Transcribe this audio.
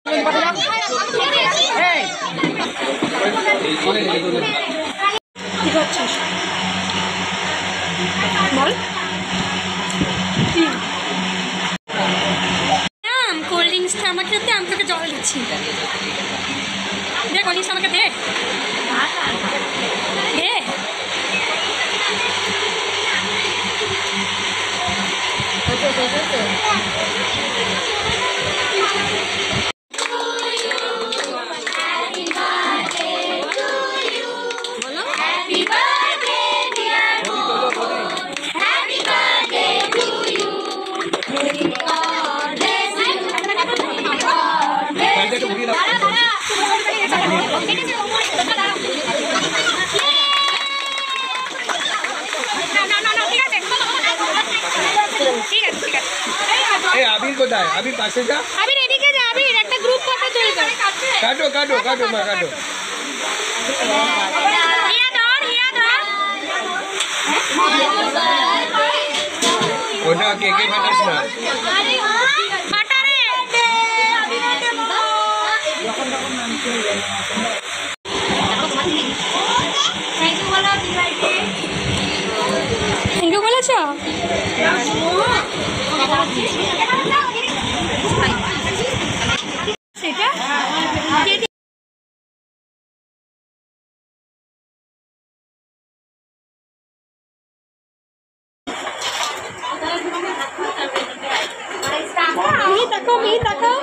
Cold ড্রিঙ্কসটা আমাকে দে, আমি তোকে জল দিচ্ছি। দে কোল্ড ড্রিঙ্কসটা আমাকে দে। আবির কোথায়? আবির পাশে যা। আবির এদিকে যা। আবির একটা গ্রুপ ফটো তুলবে। কাটো কাটো কাটো মা কাটো। হিয়া ধর, হিয়া ধর। ওটা কেকে ফাটাস না। ফাটা রে। থ্যাংক ইউ বলেছ? সেটা মেয়ে তাকাও।